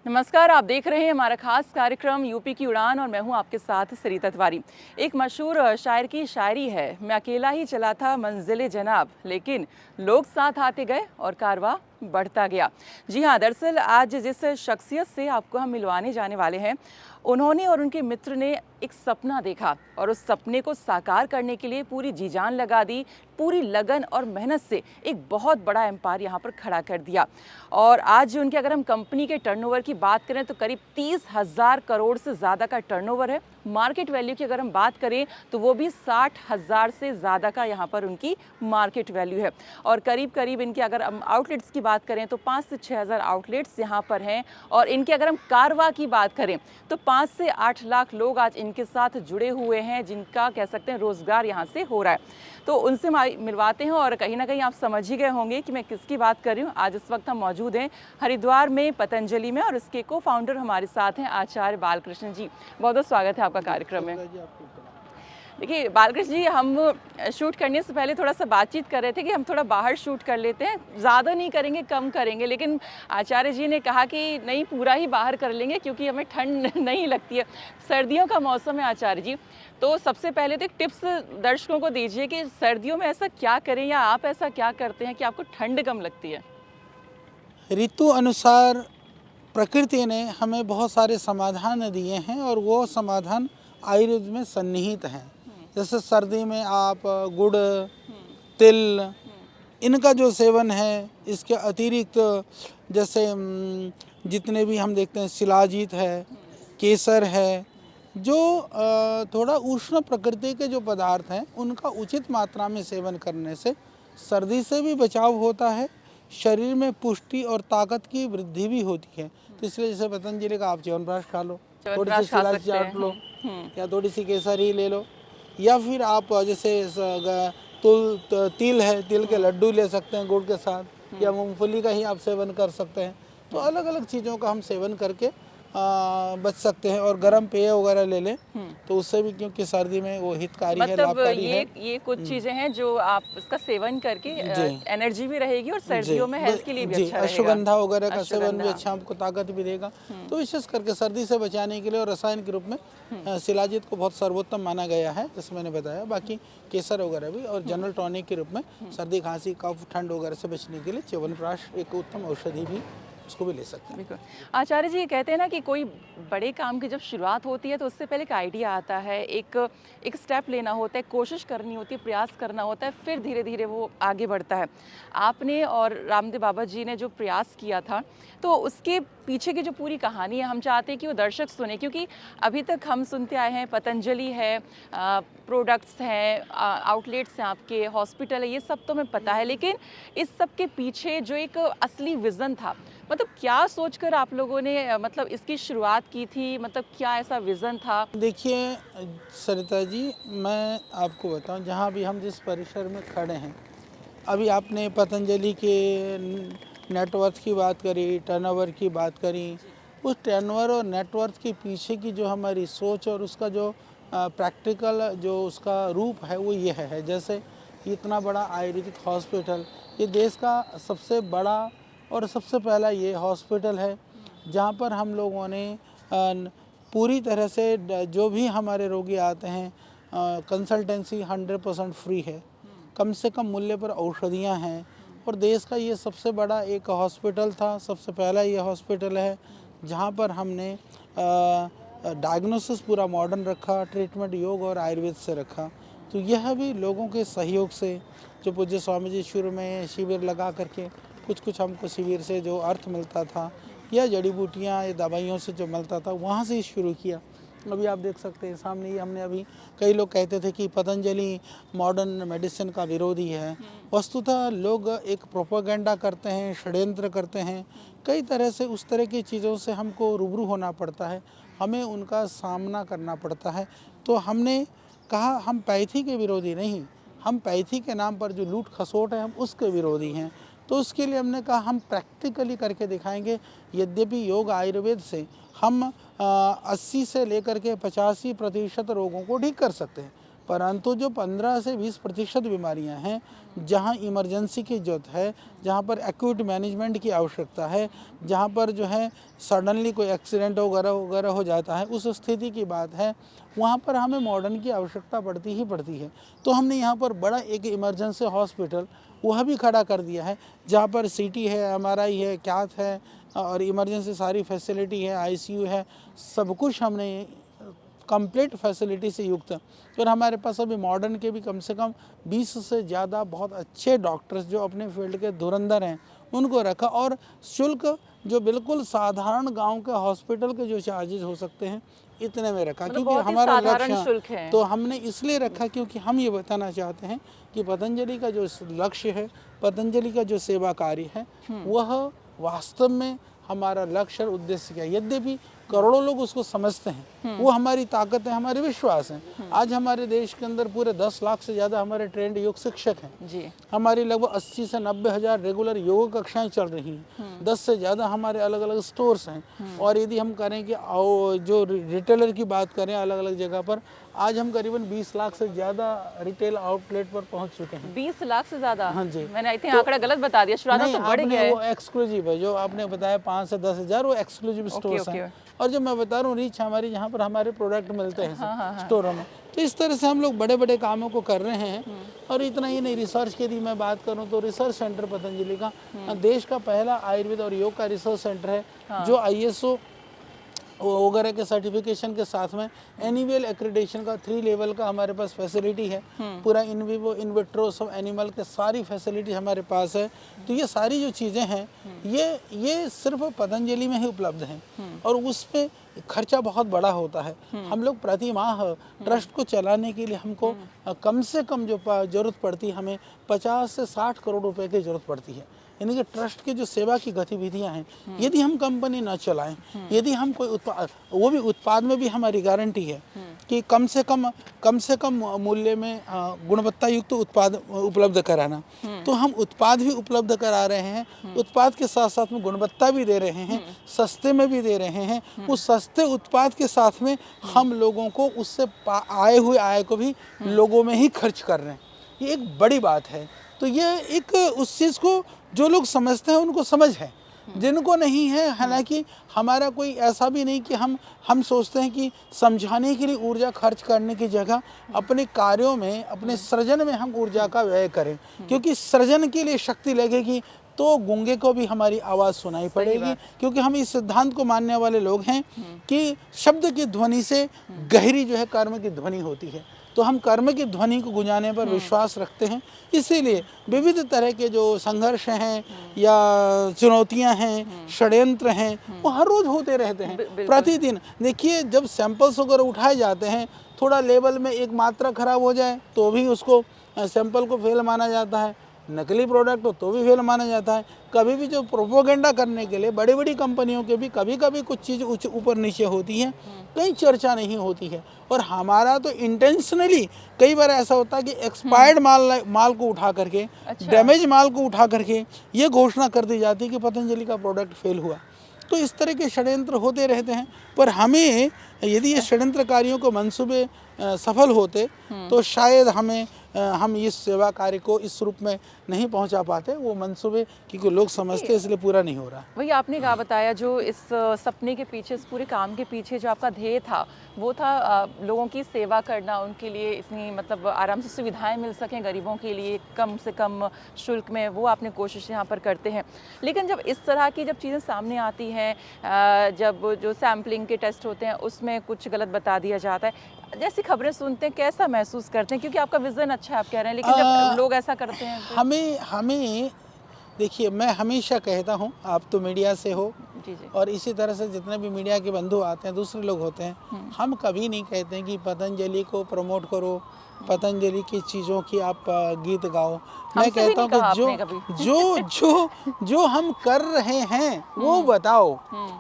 नमस्कार, आप देख रहे हैं हमारा खास कार्यक्रम यूपी की उड़ान और मैं हूं आपके साथ सरिता तिवारी। एक मशहूर शायर की शायरी है, मैं अकेला ही चला था मंजिले जनाब, लेकिन लोग साथ आते गए और कारवां बढ़ता गया। जी हाँ, दरअसल आज जिस शख्सियत से आपको हम मिलवाने जाने वाले हैं, उन्होंने और उनके मित्र ने एक सपना देखा और उस सपने को साकार करने के लिए पूरी जी जान लगा दी, पूरी लगन और मेहनत से एक बहुत बड़ा एम्पायर यहाँ पर खड़ा कर दिया। और आज उनके अगर हम कंपनी के टर्नओवर की बात करें तो करीब 30,000 करोड़ से ज़्यादा का टर्नओवर है। मार्केट वैल्यू की अगर हम बात करें तो वो भी 60,000 से ज़्यादा का यहाँ पर उनकी मार्केट वैल्यू है। और करीब करीब इनके अगर हम आउटलेट्स की बात करें तो 5 से 6,000 आउटलेट्स यहाँ पर हैं। और इनके अगर हम कारवां की बात करें तो 5 से 8 लाख लोग आज इनके साथ जुड़े हुए हैं, जिनका कह सकते हैं रोज़गार यहाँ से हो रहा है। तो उनसे मिलवाते हैं और कहीं ना कहीं आप समझ ही गए होंगे कि मैं किसकी बात कर रही हूँ। आज इस वक्त हम मौजूद हैं हरिद्वार में पतंजलि में और इसके को फाउंडर हमारे साथ हैं आचार्य बालकृष्ण जी। बहुत बहुत स्वागत है आपका कार्यक्रम में। देखिए बालकृष्ण जी, हम शूट करने से पहले थोड़ा सा बातचीत कर रहे थे कि हम थोड़ा बाहर शूट कर लेते हैं, ज़्यादा नहीं करेंगे, कम करेंगे, लेकिन आचार्य जी ने कहा कि नहीं, पूरा ही बाहर कर लेंगे क्योंकि हमें ठंड नहीं लगती है। सर्दियों का मौसम है आचार्य जी, तो सबसे पहले तो एक टिप्स दर्शकों को दीजिए कि सर्दियों में ऐसा क्या करें या आप ऐसा क्या करते हैं कि आपको ठंड कम लगती है। ऋतु अनुसार प्रकृति ने हमें बहुत सारे समाधान दिए हैं और वो समाधान आयुर्वेद में सन्निहित हैं। जैसे सर्दी में आप गुड़, तिल, इनका जो सेवन है, इसके अतिरिक्त जैसे जितने भी हम देखते हैं शिलाजीत है, केसर है, जो थोड़ा उष्ण प्रकृति के जो पदार्थ हैं उनका उचित मात्रा में सेवन करने से सर्दी से भी बचाव होता है, शरीर में पुष्टि और ताकत की वृद्धि भी होती है। तो इसलिए जैसे पतंजलि का आप च्यवनप्राश खा लो, थोड़ी सी शिलाजीत चाट लो, या थोड़ी सी केसर ही ले लो, या फिर आप जैसे तिल है, तिल के लड्डू ले सकते हैं गुड़ के साथ, या मूंगफली का ही आप सेवन कर सकते हैं। तो अलग अलग चीज़ों का हम सेवन करके बच सकते हैं। और गर्म पेय वगैरह ले लें तो उससे भी, क्योंकि सर्दी में वो हितकारी है, मतलब लाभकारी है। ये कुछ चीजें हैं जो आप इसका सेवन करके एनर्जी भी रहेगी और सर्दियों में हेल्थ के लिए भी अच्छा रहेगा। अश्वगंधा वगैरह का सेवन भी अच्छा, हमको ताकत भी देगा। तो विशेष करके सर्दी से बचाने के लिए और रसायन के रूप में शिलाजीत को बहुत सर्वोत्तम माना गया है, जैसे मैंने बताया। बाकी केसर वगैरह भी, और जनरल टॉनिक के रूप में सर्दी, खांसी, कफ, ठंड वगैरह से बचने के लिए च्यवनप्राश एक उत्तम औषधि भी, उसको भी ले सकते हैं। बिल्कुल। आचार्य जी, ये कहते हैं ना कि कोई बड़े काम की जब शुरुआत होती है तो उससे पहले एक आइडिया आता है, एक स्टेप लेना होता है, कोशिश करनी होती है, प्रयास करना होता है, फिर धीरे धीरे वो आगे बढ़ता है। आपने और रामदेव बाबा जी ने जो प्रयास किया था, तो उसके पीछे की जो पूरी कहानी है हम चाहते हैं कि वो दर्शक सुने, क्योंकि अभी तक हम सुनते आए हैं पतंजलि है, प्रोडक्ट्स हैं, आउटलेट्स हैं, आपके हॉस्पिटल है, ये सब तो हमें पता है, लेकिन इस सब के पीछे जो एक असली विज़न था, मतलब क्या सोचकर आप लोगों ने मतलब इसकी शुरुआत की थी, मतलब क्या ऐसा विज़न था? देखिए सरिता जी, मैं आपको बताऊं, जहाँ भी हम जिस परिसर में खड़े हैं, अभी आपने पतंजलि के नेटवर्थ की बात करी, टर्नओवर की बात करी। उस टर्नओवर और नेटवर्थ के पीछे की जो हमारी सोच और उसका जो प्रैक्टिकल जो उसका रूप है वो ये है। जैसे इतना बड़ा आयुर्वेदिक हॉस्पिटल, ये देश का सबसे बड़ा और सबसे पहला ये हॉस्पिटल है जहाँ पर हम लोगों ने पूरी तरह से जो भी हमारे रोगी आते हैं, कंसल्टेंसी 100% फ्री है, कम से कम मूल्य पर औषधियाँ हैं। और देश का ये सबसे बड़ा एक हॉस्पिटल था, सबसे पहला ये हॉस्पिटल है जहाँ पर हमने डायग्नोसिस पूरा मॉडर्न रखा, ट्रीटमेंट योग और आयुर्वेद से रखा। तो यह भी लोगों के सहयोग से, जो पूज्य स्वामी जी शुरू में शिविर लगा करके कुछ हमको शिविर से जो अर्थ मिलता था, या जड़ी बूटियाँ या दवाइयों से जो मिलता था, वहाँ से शुरू किया। अभी आप देख सकते हैं सामने ही हमने अभी, कई लोग कहते थे कि पतंजलि मॉडर्न मेडिसिन का विरोधी है। वस्तुतः लोग एक प्रोपेगेंडा करते हैं, षड्यंत्र करते हैं, कई तरह से उस तरह की चीज़ों से हमको रूबरू होना पड़ता है, हमें उनका सामना करना पड़ता है। तो हमने कहा हम पैथी के विरोधी नहीं, हम पैथी के नाम पर जो लूट खसोट है हम उसके विरोधी हैं। तो उसके लिए हमने कहा हम प्रैक्टिकली करके दिखाएंगे। यद्यपि योग आयुर्वेद से हम 80 से लेकर के 85% रोगों को ठीक कर सकते हैं, परंतु जो 15 से 20% बीमारियां हैं जहां इमरजेंसी की ज़रूरत है, जहां पर एक्यूट मैनेजमेंट की आवश्यकता है, जहां पर जो है सडनली कोई एक्सीडेंट वगैरह वगैरह हो जाता है, उस स्थिति की बात है, वहां पर हमें मॉडर्न की आवश्यकता पड़ती ही पड़ती है। तो हमने यहाँ पर बड़ा एक इमरजेंसी हॉस्पिटल वह भी खड़ा कर दिया है, जहाँ पर सीटी है, एमआरआई है, कैथ है और इमरजेंसी सारी फैसिलिटी है, आईसीयू है, सब कुछ हमने कंप्लीट फैसिलिटी से युक्त। और हमारे पास अभी मॉडर्न के भी कम से कम 20 से ज़्यादा बहुत अच्छे डॉक्टर्स जो अपने फील्ड के धुरंधर हैं उनको रखा, और शुल्क जो बिल्कुल साधारण गांव के हॉस्पिटल के जो चार्जेस हो सकते हैं इतने में रखा, क्योंकि हमारा लक्ष्य शुल्क है। तो हमने इसलिए रखा क्योंकि हम ये बताना चाहते हैं कि पतंजलि का जो लक्ष्य है, पतंजलि का जो सेवा कार्य है, वह वास्तव में हमारा लक्ष्य और उद्देश्य क्या है। यद्यपि करोड़ों लोग उसको समझते हैं, वो हमारी ताकत है, हमारे विश्वास है। आज हमारे देश के अंदर पूरे 10 लाख से ज़्यादा हमारे ट्रेंड योग शिक्षक हैं जी। हमारी लगभग 80 से 90 हज़ार रेगुलर योग कक्षाएं चल रही हैं। 10 से ज़्यादा हमारे अलग अलग स्टोर्स हैं। और यदि हम करें कि जो रिटेलर की बात करें अलग अलग जगह पर, आज हम करीबन 20 लाख से ज़्यादा रिटेल आउटलेट पर पहुंच चुके हैं। 20 लाख से ज़्यादा? हाँ जी। मैंने आई थिंक आंकड़ा गलत बता दिया, शुरुआत तो बढ़ गया है। वो एक्सक्लूसिव है, जो आपने बताया 5 से 10 हज़ार, वो एक्सक्लूसिव स्टोर्स हैं। और जो मैं बता रहा हूँ रीच हमारी, जहाँ पर हमारे प्रोडक्ट मिलते हैं स्टोरों में। तो इस तरह से हम लोग बड़े बड़े कामों को कर रहे हैं। और इतना ही नहीं, रिसर्च की यदि मैं बात करूँ तो रिसर्च सेंटर पतंजलि का देश का पहला आयुर्वेद और योग का रिसर्च सेंटर है, जो ISO वगैरह के सर्टिफिकेशन के साथ में एनुअल एक्रेडिटेशन का 3 लेवल का हमारे पास फैसिलिटी है। पूरा इन विवो इन विट्रो सब एनिमल के सारी फैसिलिटी हमारे पास है। तो ये सारी जो चीज़ें हैं ये सिर्फ पतंजलि में ही उपलब्ध हैं, और उस पर खर्चा बहुत बड़ा होता है। हम लोग प्रति माह ट्रस्ट को चलाने के लिए हमको कम से कम जो ज़रूरत पड़ती है, हमें 50 से 60 करोड़ रुपए की ज़रूरत पड़ती है। यानी कि ट्रस्ट की जो सेवा की गतिविधियां हैं, यदि हम कंपनी न चलाएं, यदि हम कोई उत्पाद, वो भी उत्पाद में भी हमारी गारंटी है कि कम से कम मूल्य में गुणवत्ता युक्त उत्पाद उपलब्ध कराना। तो हम उत्पाद भी उपलब्ध करा रहे हैं, उत्पाद के साथ साथ में गुणवत्ता भी दे रहे हैं, सस्ते में भी दे रहे हैं। उस सस्ते उत्पाद के साथ में हम लोगों को उससे आए हुए आय को भी लोगों में ही खर्च कर रहे हैं। ये एक बड़ी बात है। तो ये एक उस चीज़ को जो लोग समझते हैं उनको समझ है, जिनको नहीं है, हालांकि हमारा कोई ऐसा भी नहीं कि हम सोचते हैं कि समझाने के लिए ऊर्जा खर्च करने की जगह अपने कार्यों में, अपने सृजन में हम ऊर्जा का व्यय करें, क्योंकि सृजन के लिए शक्ति लगेगी तो गूंगे को भी हमारी आवाज़ सुनाई पड़ेगी। क्योंकि हम इस सिद्धांत को मानने वाले लोग हैं कि शब्द की ध्वनि से गहरी जो है कर्म की ध्वनि होती है। तो हम कर्म की ध्वनि को गुंजाने पर विश्वास रखते हैं। इसीलिए विविध तरह के जो संघर्ष हैं या चुनौतियां हैं, षड्यंत्र हैं, वो हर रोज होते रहते हैं, प्रतिदिन। देखिए, जब सैंपल्स वगैरह उठाए जाते हैं, थोड़ा लेवल में एक मात्रा खराब हो जाए तो भी उसको सैंपल को फेल माना जाता है, नकली प्रोडक्ट हो तो भी फेल माना जाता है। कभी भी जो प्रोपोगेंडा करने के लिए बड़ी बड़ी कंपनियों के भी कभी कभी कुछ चीज़ ऊपर नीचे होती है, कहीं चर्चा नहीं होती है। और हमारा तो इंटेंशनली कई बार ऐसा होता है कि एक्सपायर्ड माल को उठा करके, डैमेज माल को उठा करके ये घोषणा कर दी जाती है कि पतंजलि का प्रोडक्ट फेल हुआ। तो इस तरह के षड्यंत्र होते रहते हैं। पर हमें यदि ये षड्यंत्रकारियों को मंसूबे सफल होते तो शायद हम इस सेवा कार्य को इस रूप में नहीं पहुंचा पाते। वो मंसूबे क्योंकि लोग समझते हैं इसलिए पूरा नहीं हो रहा। वही आपने कहा बताया, जो इस सपने के पीछे, इस पूरे काम के पीछे जो आपका ध्येय था, वो था लोगों की सेवा करना, उनके लिए इतनी मतलब आराम से सुविधाएं मिल सकें गरीबों के लिए कम से कम शुल्क में, वो आपने कोशिश यहाँ पर करते हैं। लेकिन जब इस तरह की जब चीज़ें सामने आती हैं, जब जो सैम्पलिंग के टेस्ट होते हैं उसमें कुछ गलत बता दिया जाता है, जैसी खबरें सुनते हैं, कैसा महसूस करते हैं? क्योंकि आपका विजन अच्छा है, आप कह रहे हैं, लेकिन जब लोग ऐसा करते हैं तो... हमें देखिए, मैं हमेशा कहता हूँ, आप तो मीडिया से हो जी जी, और इसी तरह से जितने भी मीडिया के बंधु आते हैं, दूसरे लोग होते हैं, हम कभी नहीं कहते हैं कि पतंजलि को प्रमोट करो, पतंजलि की चीज़ों की आप गीत गाओ। मैं कहता हूँ कि जो हम कर रहे हैं वो बताओ,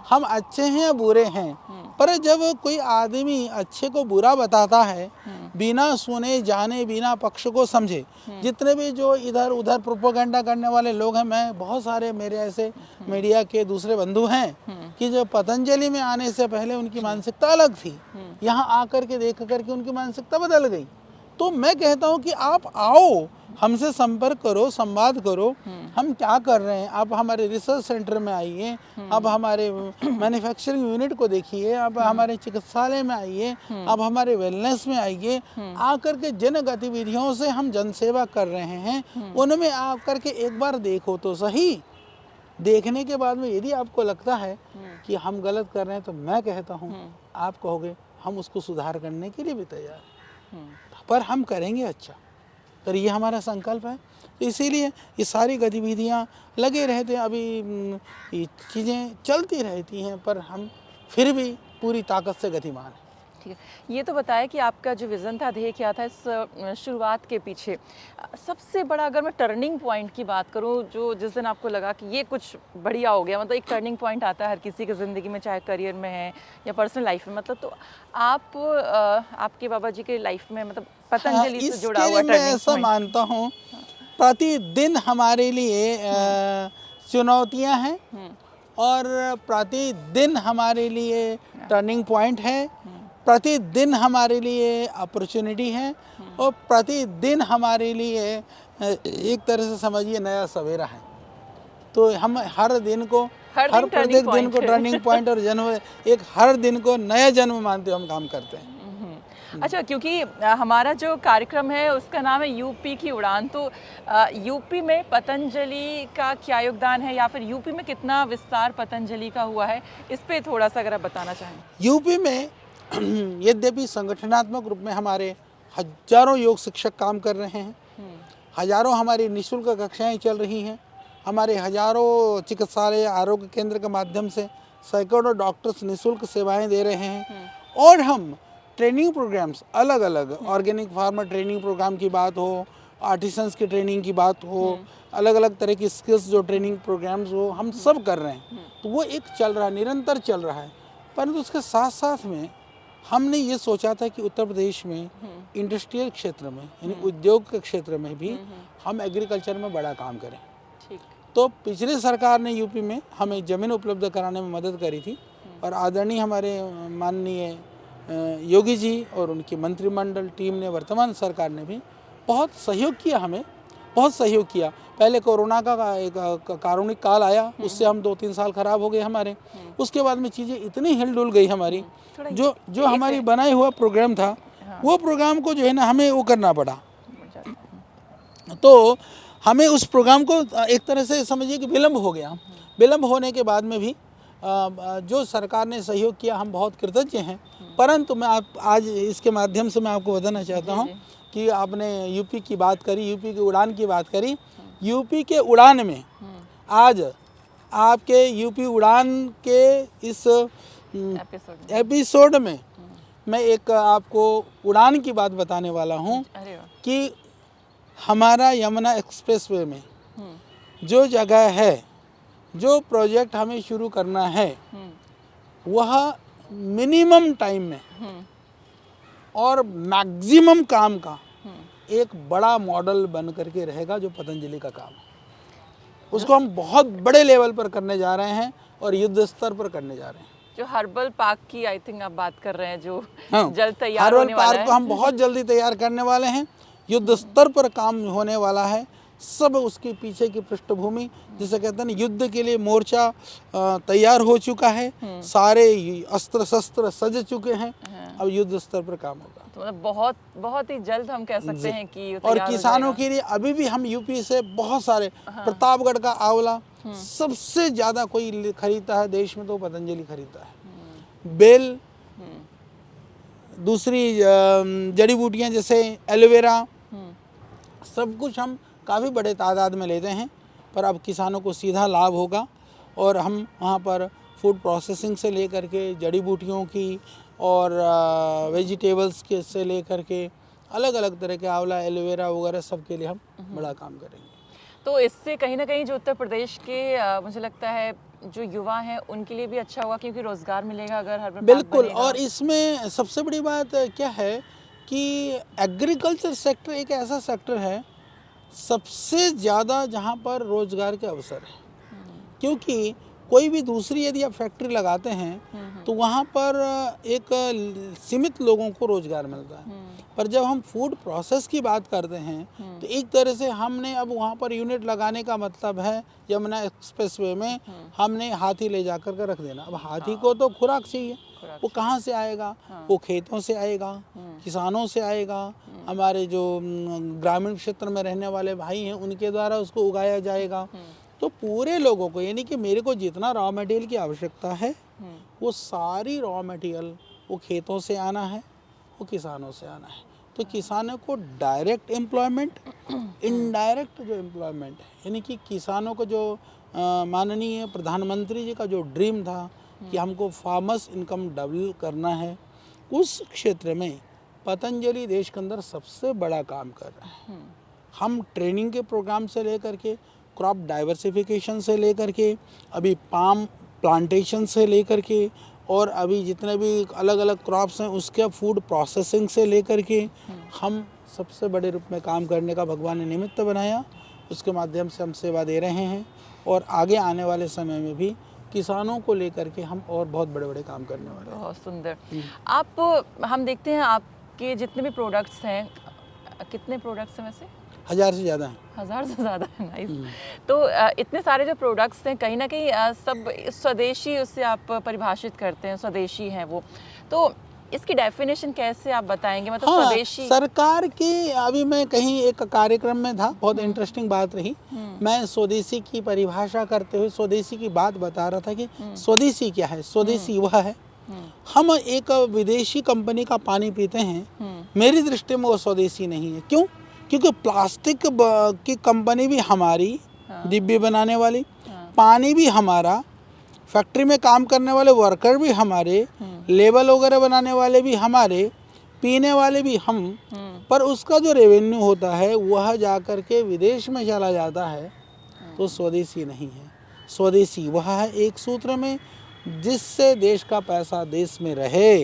हम अच्छे हैं या बुरे हैं। पर जब कोई आदमी अच्छे को बुरा बताता है, बिना सुने जाने, बिना पक्ष को समझे, जितने भी जो इधर उधर प्रोपेगेंडा करने वाले लोग हैं, मैं बहुत सारे मेरे ऐसे मीडिया के दूसरे बंधु हैं कि जो पतंजलि में आने से पहले उनकी मानसिकता अलग थी, यहाँ आकर के देख करके उनकी मानसिकता बदल गई। तो मैं कहता हूँ कि आप आओ, हमसे संपर्क करो, संवाद करो, हम क्या कर रहे हैं। आप हमारे रिसर्च सेंटर में आइए, आप हमारे मैन्युफैक्चरिंग यूनिट को देखिए, आप हमारे चिकित्सालय में आइए, आप हमारे वेलनेस में आइए। आकर के जन गतिविधियों से हम जनसेवा कर रहे हैं, उनमें आकर के एक बार देखो तो सही। देखने के बाद में यदि आपको लगता है कि हम गलत कर रहे हैं, तो मैं कहता हूँ आप कहोगे हम उसको सुधार करने के लिए भी तैयार हैं, पर हम करेंगे अच्छा। पर ये हमारा संकल्प है, तो इसीलिए ये सारी गतिविधियाँ लगे रहते हैं। अभी ये चीज़ें चलती रहती हैं, पर हम फिर भी पूरी ताकत से गतिमान हैं। ठीक है, ये तो बताया कि आपका जो विज़न था, ध्येय क्या था इस शुरुआत के पीछे। सबसे बड़ा अगर मैं टर्निंग पॉइंट की बात करूँ, जो जिस दिन आपको लगा कि ये कुछ बढ़िया हो गया, मतलब एक टर्निंग पॉइंट आता है हर किसी की ज़िंदगी में, चाहे करियर में है या पर्सनल लाइफ में, मतलब तो आप आपके बाबा जी के लाइफ में मतलब पतंजलि से जुड़ा हुआ इसके लिए मैं टर्निंग ऐसा पॉइंट। मानता हूँ, प्रतिदिन हमारे लिए चुनौतियाँ हैं और प्रतिदिन हमारे लिए टर्निंग पॉइंट है, प्रतिदिन हमारे लिए अपॉर्चुनिटी है और प्रतिदिन हमारे लिए एक तरह से समझिए नया सवेरा है। तो हम हर दिन को, हर हर दिन प्रत्येक turning दिन को point है। टर्निंग पॉइंट और जन्म, एक हर दिन को नया जन्म मानते हुए हम काम करते हैं। अच्छा, क्योंकि हमारा जो कार्यक्रम है उसका नाम है यूपी की उड़ान, तो यूपी में पतंजलि का क्या योगदान है, या फिर यूपी में कितना विस्तार पतंजलि का हुआ है, इस पे थोड़ा सा अगर आप बताना चाहें। यूपी में यद्यपि संगठनात्मक रूप में हमारे हजारों योग शिक्षक काम कर रहे हैं, हजारों हमारी निःशुल्क कक्षाएं चल रही हैं, हमारे हजारों चिकित्सालय आरोग्य केंद्र के माध्यम से सैकड़ों डॉक्टर्स निःशुल्क सेवाएं दे रहे हैं। और हम ट्रेनिंग प्रोग्राम्स अलग अलग, ऑर्गेनिक फार्मर ट्रेनिंग प्रोग्राम की बात हो, आर्टिसंस की ट्रेनिंग की बात हो, अलग अलग तरह की स्किल्स जो ट्रेनिंग प्रोग्राम्स हो, हम सब कर रहे हैं। तो वो एक चल रहा है, निरंतर चल रहा है। परंतु उसके साथ साथ में हमने ये सोचा था कि उत्तर प्रदेश में इंडस्ट्रियल क्षेत्र में, यानी उद्योग के क्षेत्र में भी हम एग्रीकल्चर में बड़ा काम करें। ठीक। तो पिछली सरकार ने यूपी में हमें ज़मीन उपलब्ध कराने में मदद करी थी और आदरणीय हमारे माननीय योगी जी और उनकी मंत्रिमंडल टीम ने, वर्तमान सरकार ने भी बहुत सहयोग किया, हमें बहुत सहयोग किया। पहले कोरोना का एक कारुणिक काल आया, उससे हम 2-3 साल खराब हो गए हमारे। उसके बाद में चीज़ें इतनी हिलडुल गई हमारी, जो हमारी बनाई हुआ प्रोग्राम था, वो प्रोग्राम को जो है ना हमें वो करना पड़ा। तो हमें उस प्रोग्राम को एक तरह से समझिए कि विलम्ब हो गया। विलम्ब होने के बाद में भी जो सरकार ने सहयोग किया, हम बहुत कृतज्ञ हैं। परंतु मैं आज इसके माध्यम से मैं आपको बताना चाहता हूँ कि आपने यूपी की बात करी, यूपी की उड़ान की बात करी। यूपी के उड़ान में आज आपके यूपी उड़ान के इस एपिसोड में मैं एक आपको उड़ान की बात बताने वाला हूँ कि हमारा यमुना एक्सप्रेसवे में जो जगह है, जो प्रोजेक्ट हमें शुरू करना है, वह मिनिमम टाइम में और मैक्सिमम काम का एक बड़ा मॉडल बन करके रहेगा, जो पतंजलि का काम है। उसको हम बहुत बड़े लेवल पर करने जा रहे हैं और युद्ध स्तर पर करने जा रहे हैं। जो हर्बल पार्क की आई थिंक आप बात कर रहे हैं, जो हाँ, जल्द तैयार हर्बल होने वाला पार्क है। को हम बहुत जल्दी तैयार करने वाले हैं, युद्ध स्तर पर काम होने वाला है। सब उसके पीछे की पृष्ठभूमि, जिसे कहते हैं युद्ध के लिए मोर्चा तैयार हो चुका है, सारे अस्त्र शस्त्र सज चुके हैं, अब युद्ध स्तर पर काम होगा। तो मतलब बहुत बहुत ही जल्द हम कह सकते हैं कि ये और तैयार हो किसानों जाएगा। के लिए अभी भी हम यूपी से बहुत सारे, प्रतापगढ़ का आंवला सबसे ज़्यादा कोई खरीदता है देश में तो पतंजलि खरीदता है। बेल, दूसरी जड़ी बूटियाँ जैसे एलोवेरा, सब कुछ हम काफ़ी बड़े तादाद में लेते हैं। पर अब किसानों को सीधा लाभ होगा और हम वहाँ पर फूड प्रोसेसिंग से लेकर के जड़ी बूटियों की और वेजिटेबल्स के से लेकर के अलग अलग तरह के आंवला, एलोवेरा वगैरह सब के लिए हम बड़ा काम करेंगे। तो इससे कहीं ना कहीं जो उत्तर प्रदेश के मुझे लगता है जो युवा हैं उनके लिए भी अच्छा होगा, क्योंकि रोजगार मिलेगा अगर हर्बल पार्क बिल्कुल। बनेगा। और इसमें सबसे बड़ी बात क्या है कि एग्रीकल्चर सेक्टर एक ऐसा सेक्टर है सबसे ज़्यादा जहाँ पर रोजगार के अवसर है, क्योंकि कोई भी दूसरी यदि आप फैक्ट्री लगाते हैं तो वहाँ पर एक सीमित लोगों को रोजगार मिलता है। पर जब हम फूड प्रोसेस की बात करते हैं तो एक तरह से हमने अब वहाँ पर यूनिट लगाने का मतलब है यमुना एक्सप्रेसवे में हमने हाथी ले जाकर के रख देना। अब हाथी को तो खुराक चाहिए, वो कहाँ से आएगा? वो खेतों से आएगा, किसानों से आएगा, हमारे जो ग्रामीण क्षेत्र में रहने वाले भाई हैं उनके द्वारा उसको उगाया जाएगा। तो पूरे लोगों को, यानी कि मेरे को जितना रॉ मटेरियल की आवश्यकता है वो सारी रॉ मटेरियल वो खेतों से आना है, वो किसानों से आना है। तो किसानों को डायरेक्ट एम्प्लॉयमेंट, इनडायरेक्ट जो एम्प्लॉयमेंट है, यानी कि किसानों को जो माननीय प्रधानमंत्री जी का जो ड्रीम था कि हमको फार्मर्स इनकम डबल करना है, उस क्षेत्र में पतंजलि देश के अंदर सबसे बड़ा काम कर रहा है। हम ट्रेनिंग के प्रोग्राम से लेकर के क्रॉप डाइवर्सिफिकेशन से लेकर के अभी पाम प्लांटेशन से लेकर के और अभी जितने भी अलग अलग क्रॉप्स हैं उसके फूड प्रोसेसिंग से लेकर के हम सबसे बड़े रूप में काम करने का भगवान ने निमित्त बनाया। उसके माध्यम से हम सेवा दे रहे हैं और आगे आने वाले समय में भी किसानों को लेकर के हम और बहुत बड़े बड़े काम करने वाले हैं। बहुत सुंदर। हम देखते हैं आपके जितने भी प्रोडक्ट्स हैं, कितने प्रोडक्ट्स हैं वैसे? 1000 से ज़्यादा हैं। 1000 से ज़्यादा है, नाइस। तो इतने सारे जो प्रोडक्ट्स हैं कहीं ना कहीं सब स्वदेशी उससे आप परिभाषित करते हैं, स्वदेशी हैं वो। तो इसकी डेफिनेशन कैसे आप बताएंगे, मतलब हाँ, स्वदेशी? सरकार की अभी मैं कहीं एक कार्यक्रम में था, बहुत इंटरेस्टिंग बात रही। मैं स्वदेशी की परिभाषा करते हुए स्वदेशी की बात बता रहा था कि स्वदेशी क्या है। स्वदेशी वह है, हम एक विदेशी कंपनी का पानी पीते हैं, मेरी दृष्टि में वो स्वदेशी नहीं है। क्यों? क्योंकि प्लास्टिक की कंपनी भी हमारी, डिब्बे बनाने वाली, पानी भी हमारा, फैक्ट्री में काम करने वाले वर्कर भी हमारे, लेबल वगैरह बनाने वाले भी हमारे, पीने वाले भी हम, पर उसका जो रेवेन्यू होता है वह जाकर के विदेश में चला जाता है, तो स्वदेशी नहीं है। स्वदेशी वह है एक सूत्र में जिससे देश का पैसा देश में रहे,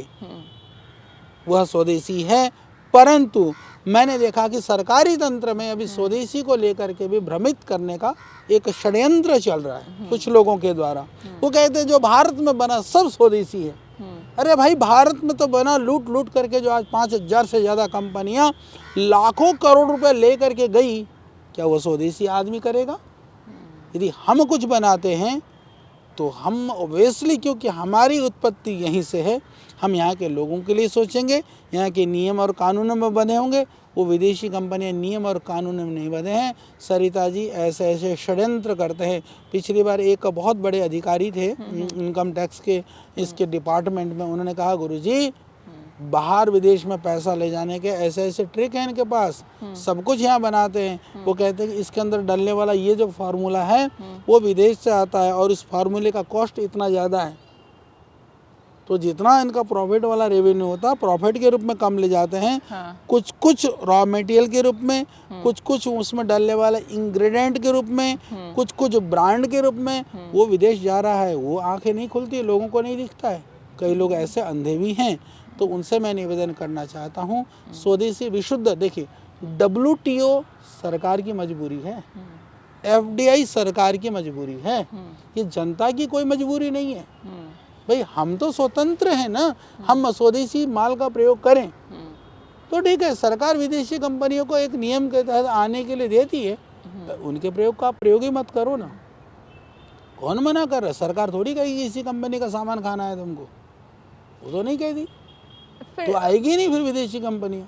वह स्वदेशी है। परंतु मैंने देखा कि सरकारी तंत्र में अभी स्वदेशी को लेकर के भी भ्रमित करने का एक षड्यंत्र चल रहा है कुछ लोगों के द्वारा। वो कहते हैं जो भारत में बना सब स्वदेशी है। अरे भाई, भारत में तो बना लूट लूट करके जो आज 5000 से ज़्यादा कंपनियां लाखों करोड़ रुपए ले करके गई, क्या वो स्वदेशी आदमी करेगा? यदि हम कुछ बनाते हैं तो हम ओबियसली, क्योंकि हमारी उत्पत्ति यहीं से है, हम यहाँ के लोगों के लिए सोचेंगे, यहाँ के नियम और कानूनों में बंधे होंगे। वो विदेशी कंपनियाँ नियम और कानूनों में नहीं बंधे हैं। सरिता जी ऐसे ऐसे षड्यंत्र करते हैं। पिछली बार एक बहुत बड़े अधिकारी थे इनकम टैक्स के इसके डिपार्टमेंट में, उन्होंने कहा गुरुजी बाहर विदेश में पैसा ले जाने के ऐसे ऐसे ट्रिक हैं इनके पास, सब कुछ यहाँ बनाते हैं। वो कहते हैं कि इसके अंदर डलने वाला ये जो फार्मूला है वो विदेश से आता है और इस फार्मूले का कॉस्ट इतना ज़्यादा है, तो जितना इनका प्रॉफिट वाला रेवेन्यू होता है प्रॉफिट के रूप में कम ले जाते हैं। कुछ कुछ रॉ मटेरियल के रूप में, कुछ कुछ उसमें डलने वाला इंग्रेडिएंट के रूप में, कुछ कुछ ब्रांड के रूप में वो विदेश जा रहा है। वो आंखें नहीं खुलती, लोगों को नहीं दिखता है। कई लोग ऐसे अंधे भी हैं। तो उनसे मैं निवेदन करना चाहता हूँ, स्वदेशी विशुद्ध। देखिए, WTO सरकार की मजबूरी है, FDI सरकार की मजबूरी है, ये जनता की कोई मजबूरी नहीं है। भाई हम तो स्वतंत्र हैं ना, हम स्वदेशी माल का प्रयोग करें तो ठीक है। सरकार विदेशी कंपनियों को एक नियम के तहत आने के लिए देती है, तो उनके प्रयोग का आप प्रयोग ही मत करो ना। कौन मना कर रहा है? सरकार थोड़ी कहेगी इसी कंपनी का सामान खाना है तुमको, वो तो नहीं कहती, तो आएगी नहीं फिर विदेशी कंपनियां।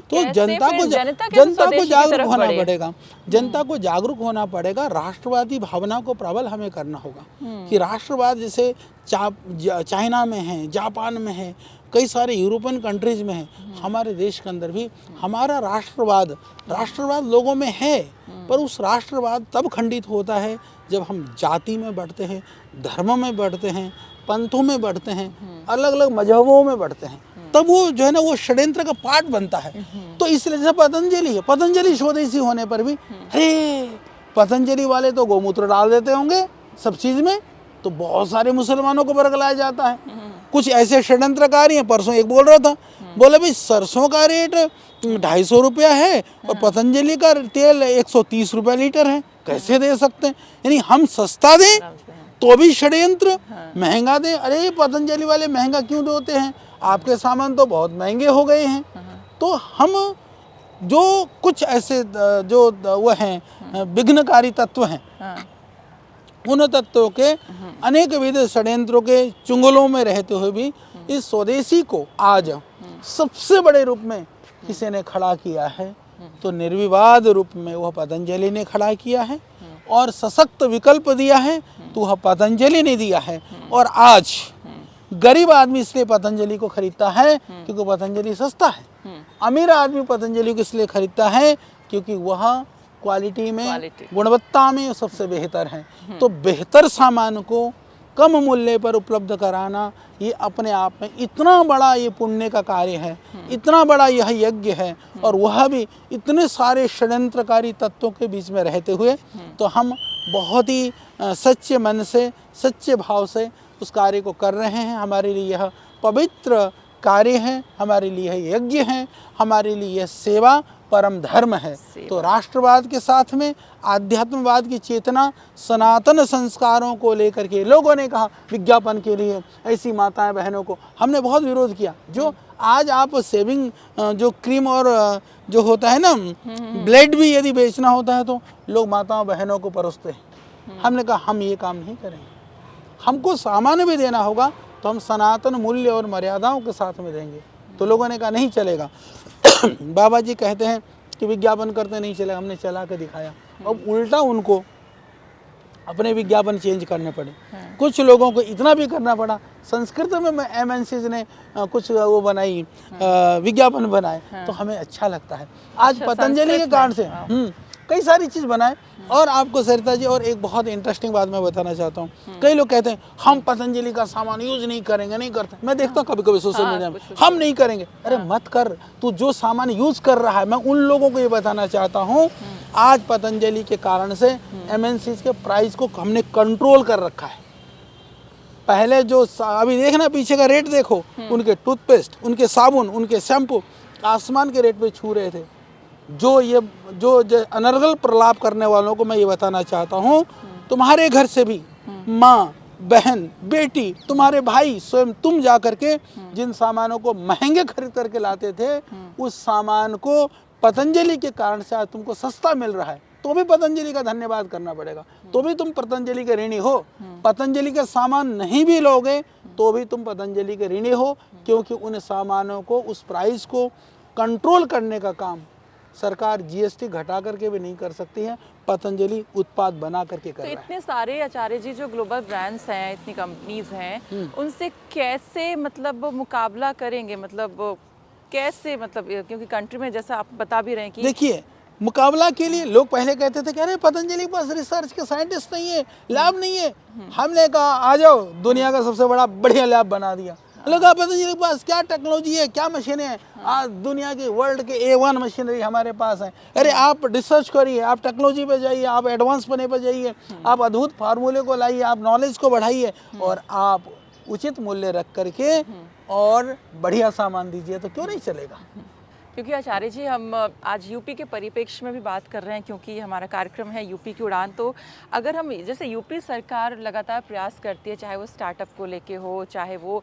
तो जनता को जागरूक होना पड़ेगा, जनता को जागरूक होना पड़ेगा। राष्ट्रवादी भावना को प्रबल हमें करना होगा कि राष्ट्रवाद जैसे चाइना में है, जापान में है, कई सारे यूरोपियन कंट्रीज में है, हमारे देश के अंदर भी हमारा राष्ट्रवाद लोगों में है। पर उस राष्ट्रवाद तब खंडित होता है जब हम जाति में बढ़ते हैं, धर्म में बढ़ते हैं, पंथों में बढ़ते हैं, अलग अलग मजहबों में बढ़ते हैं, तब वो जो है ना वो षड्यंत्र का पार्ट बनता है। तो इसलिए जैसे पतंजलि है, पतंजलि स्वदेशी होने पर भी अरे पतंजलि वाले तो गौमूत्र डाल देते होंगे सब चीज में, तो बहुत सारे मुसलमानों को बरगलाया जाता है। कुछ ऐसे षड्यंत्रकारी हैं। परसों एक बोल रहा था, बोले भाई सरसों का रेट 250 रुपया है और पतंजलि का तेल 130 रुपया लीटर है, कैसे दे सकते हैं? यानी हम सस्ता दें तो भी षड्यंत्र। महंगा दें, अरे पतंजलि वाले महंगा क्यों देते हैं, आपके सामान तो बहुत महंगे हो गए हैं। तो हम जो कुछ ऐसे जो वो हैं विघ्नकारी तत्व हैं, उन तत्वों के अनेक विध षड्यंत्रों के चुंगलों में रहते हुए भी इस स्वदेशी को आज सबसे बड़े रूप में किसी ने खड़ा किया है तो निर्विवाद रूप में वह पतंजलि ने खड़ा किया है और सशक्त विकल्प दिया है तो वह पतंजलि ने दिया है। और आज गरीब आदमी इसलिए पतंजलि को खरीदता है क्योंकि पतंजलि सस्ता है, अमीर आदमी पतंजलि को इसलिए खरीदता है क्योंकि वह क्वालिटी में, गुणवत्ता में सबसे बेहतर है। तो बेहतर सामान को कम मूल्य पर उपलब्ध कराना ये अपने आप में इतना बड़ा ये पुण्य का कार्य है, इतना बड़ा यह यज्ञ है, और वह भी इतने सारे षड्यंत्रकारी तत्वों के बीच में रहते हुए। तो हम बहुत ही सच्चे मन से, सच्चे भाव से उस कार्य को कर रहे हैं। हमारे लिए यह पवित्र कार्य है, हमारे लिए यह यज्ञ है, हमारे लिए यह सेवा परम धर्म है। तो राष्ट्रवाद के साथ में आध्यात्मवाद की चेतना, सनातन संस्कारों को लेकर के लोगों ने कहा विज्ञापन के लिए ऐसी माताएं बहनों को हमने बहुत विरोध किया। जो आज आप सेविंग जो क्रीम और जो होता है ना ब्लेड भी यदि बेचना होता है तो लोग माताओं बहनों को परोसते हैं। हमने कहा हम ये काम नहीं करेंगे, हमको सामान भी देना होगा तो हम सनातन मूल्य और मर्यादाओं के साथ में देंगे। तो लोगों ने कहा नहीं चलेगा। बाबा जी कहते हैं कि विज्ञापन करते नहीं चलेगा, हमने चला के दिखाया। अब उल्टा उनको अपने विज्ञापन चेंज करने पड़े। कुछ लोगों को इतना भी करना पड़ा, संस्कृत में एमएनसीज ने कुछ वो बनाई, विज्ञापन बनाए, तो हमें अच्छा लगता है। आज पतंजलि के कारण से कई सारी चीज़ बनाए। और आपको सरिता जी और एक बहुत इंटरेस्टिंग बात मैं बताना चाहता हूँ। कई लोग कहते हैं हम पतंजलि का सामान यूज नहीं करेंगे, नहीं करते। मैं देखता हूँ कभी कभी सोशल मीडिया में हम नहीं करेंगे। अरे मत कर, तू जो सामान यूज कर रहा है। मैं उन लोगों को ये बताना चाहता हूँ आज पतंजलि के कारण से एमएनसीज के प्राइस को हमने कंट्रोल कर रखा है। पहले जो अभी देखना पीछे का रेट देखो, उनके टूथपेस्ट, उनके साबुन, उनके शैम्पू आसमान के रेट पे छू रहे थे। जो अनर्गल प्रलाप करने वालों को मैं ये बताना चाहता हूँ, तुम्हारे घर से भी माँ, बहन, बेटी, तुम्हारे भाई, स्वयं तुम जा करके जिन सामानों को महंगे खरीद करके लाते थे, उस सामान को पतंजलि के कारण से आज तुमको सस्ता मिल रहा है। तो भी पतंजलि का धन्यवाद करना पड़ेगा, तो भी तुम पतंजलि के ऋणी हो। पतंजलि के सामान नहीं भी लोगे तो भी तुम पतंजलि के ऋणी हो, क्योंकि उन सामानों को, उस प्राइस को कंट्रोल करने का काम सरकार जीएसटी घटा करके भी नहीं कर सकती है, पतंजलि उत्पाद बना करके कर रहा है। इतने सारे आचार्य जी जो ग्लोबल ब्रांड्स हैं, इतनी कंपनीज हैं, उनसे कैसे मतलब मुकाबला करेंगे, मतलब कैसे, मतलब क्योंकि कंट्री में जैसा आप बता भी रहे हैं कि देखिए मुकाबला के लिए लोग पहले कहते थे कि अरे पतंजलि के पास रिसर्च के साइंटिस्ट नहीं है, लैब नहीं है। हमने कहा आ जाओ, दुनिया का सबसे बड़ा बढ़िया लैब बना दिया। लोग पतंजलि के पास क्या टेक्नोलॉजी है, क्या मशीनें हैं, आज दुनिया की वर्ल्ड के A1 मशीनरी हमारे पास है। अरे आप रिसर्च करिए, आप टेक्नोलॉजी पे जाइए, आप एडवांस बने पर जाइए, आप अद्भुत फार्मूले को लाइए, आप नॉलेज को बढ़ाइए और आप उचित मूल्य रख करके और बढ़िया सामान दीजिए, तो क्यों नहीं चलेगा। क्योंकि आचार्य जी हम आज यूपी के परिप्रेक्ष्य में भी बात कर रहे हैं, क्योंकि हमारा कार्यक्रम है यूपी की उड़ान। तो अगर हम जैसे यूपी सरकार लगातार प्रयास करती है, चाहे वो स्टार्टअप को लेके हो, चाहे वो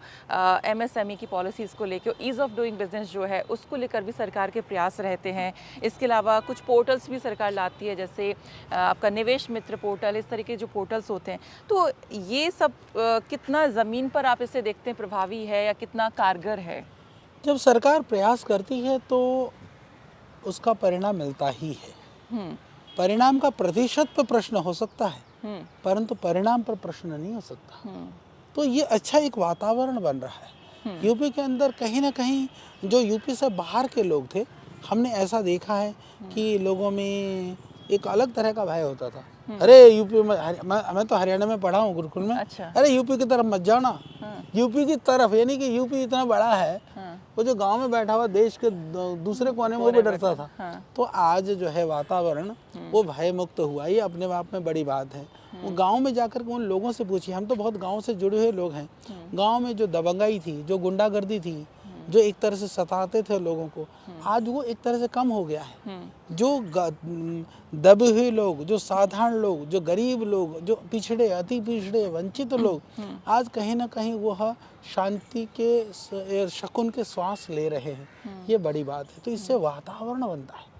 एमएसएमई की पॉलिसीज़ को लेके हो, ईज़ ऑफ डूइंग बिजनेस जो है उसको लेकर भी सरकार के प्रयास रहते हैं। इसके अलावा कुछ पोर्टल्स भी सरकार लाती है, जैसे आपका निवेश मित्र पोर्टल, इस तरीके जो पोर्टल्स होते हैं। तो ये सब कितना ज़मीन पर आप इसे देखते हैं प्रभावी है या कितना कारगर है? जब सरकार प्रयास करती है तो उसका परिणाम मिलता ही है। परिणाम का प्रतिशत पर प्रश्न हो सकता है, परंतु परिणाम पर प्रश्न नहीं हो सकता। तो ये अच्छा एक वातावरण बन रहा है यूपी के अंदर। कहीं ना कहीं जो यूपी से बाहर के लोग थे, हमने ऐसा देखा है कि लोगों में एक अलग तरह का भय होता था। अरे यूपी में, मैं तो हरियाणा में पढ़ा हूँ गुरुकुल में। अच्छा। अरे यूपी की तरफ मत जाना, यूपी की तरफ, यानी कि यूपी इतना बड़ा है, वो जो गांव में बैठा हुआ देश के दूसरे कोने में वो भी डरता था। तो आज जो है वातावरण वो भय मुक्त हुआ, ये अपने आप में बड़ी बात है। वो गांव में जाकर के उन लोगों से पूछिए, हम तो बहुत गांव से जुड़े हुए लोग हैं। गांव में जो दबंगाई थी, जो गुंडागर्दी थी, जो एक तरह से सताते थे लोगों को, आज वो एक तरह से कम हो गया है। जो दबे हुए लोग, जो साधारण लोग, जो गरीब लोग, जो पिछड़े, अति पिछड़े, वंचित लोग, आज कहीं ना कहीं वह शांति के शकुन के श्वास ले रहे हैं। ये बड़ी बात है। तो इससे वातावरण बनता है,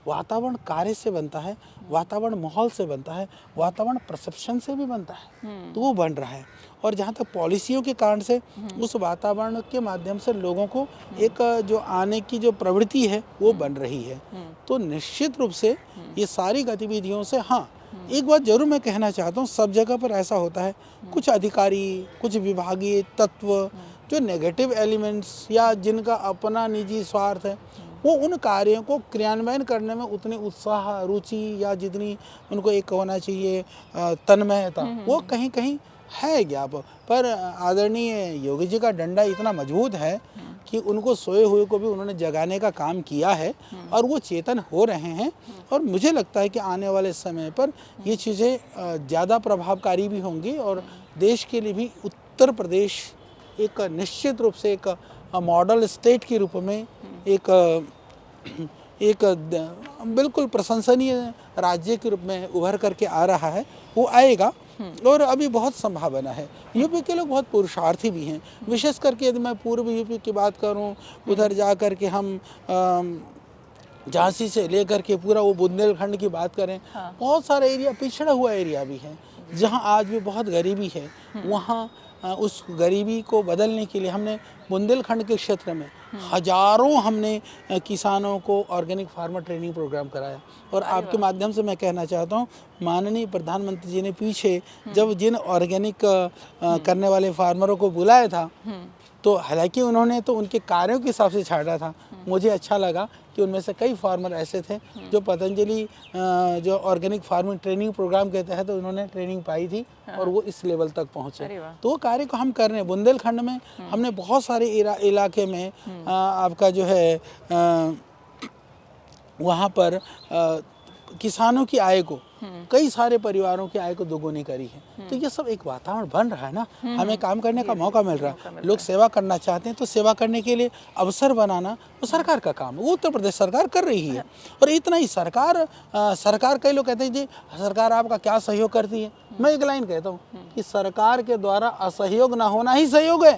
वातावरण कार्य से बनता है, वातावरण माहौल से बनता है, वातावरण परसेप्शन से भी बनता है। तो वो बन रहा है। और जहाँ तक पॉलिसियों के कारण से उस वातावरण के माध्यम से लोगों को एक जो आने की जो प्रवृत्ति है वो बन रही है। तो निश्चित रूप से ये सारी गतिविधियों से, हाँ, एक बात जरूर मैं कहना चाहता हूँ, सब जगह पर ऐसा होता है, कुछ अधिकारी, कुछ विभागीय तत्व जो नेगेटिव एलिमेंट्स या जिनका अपना निजी स्वार्थ है, वो उन कार्यों को क्रियान्वयन करने में उतनी उत्साह, रुचि या जितनी उनको एक होना चाहिए तन्मयता, वो कहीं कहीं है ज्ञाप। पर आदरणीय योगी जी का डंडा इतना मजबूत है कि उनको सोए हुए को भी उन्होंने जगाने का काम किया है और वो चेतन हो रहे हैं। और मुझे लगता है कि आने वाले समय पर ये चीज़ें ज़्यादा प्रभावकारी भी होंगी और देश के लिए भी उत्तर प्रदेश एक निश्चित रूप से एक मॉडल स्टेट के रूप में एक बिल्कुल प्रशंसनीय राज्य के रूप में उभर करके आ रहा है। वो आएगा और अभी बहुत संभावना है। यूपी के लोग बहुत पुरुषार्थी भी हैं, विशेष करके यदि मैं पूर्व यूपी की बात करूं, उधर जा कर के हम झांसी से लेकर के पूरा वो बुंदेलखंड की बात करें, बहुत सारा एरिया, पिछड़ा हुआ एरिया भी है जहां आज भी बहुत गरीबी है। वहां उस गरीबी को बदलने के लिए हमने बुंदेलखंड के क्षेत्र में हजारों हमने किसानों को ऑर्गेनिक फार्मर ट्रेनिंग प्रोग्राम कराया। और आपके माध्यम से मैं कहना चाहता हूँ, माननीय प्रधानमंत्री जी ने पीछे जब जिन ऑर्गेनिक करने वाले फार्मरों को बुलाया था, तो हालांकि उन्होंने तो उनके कार्यों के हिसाब से छाटा था। मुझे अच्छा लगा कि उनमें से कई फार्मर ऐसे थे जो पतंजलि जो ऑर्गेनिक फार्मिंग ट्रेनिंग प्रोग्राम के तहत उन्होंने ट्रेनिंग पाई थी और वो इस लेवल तक पहुँचे। तो वो कार्य को हम कर रहे हैं। बुंदेलखंड में हमने बहुत सारे इलाके में आपका जो है वहाँ पर किसानों की आय को, कई सारे परिवारों की आय को दोगुनी करी है। तो ये सब एक वातावरण बन रहा है ना, हमें काम करने का मौका मिल रहा है। लोग सेवा करना चाहते हैं तो सेवा करने के लिए अवसर बनाना वो सरकार का काम है, वो उत्तर प्रदेश सरकार कर रही है। और इतना ही सरकार कई लोग कहते हैं जी सरकार आपका क्या सहयोग करती है। मैं एक लाइन कहता हूँ कि सरकार के द्वारा असहयोग ना होना ही सहयोग है।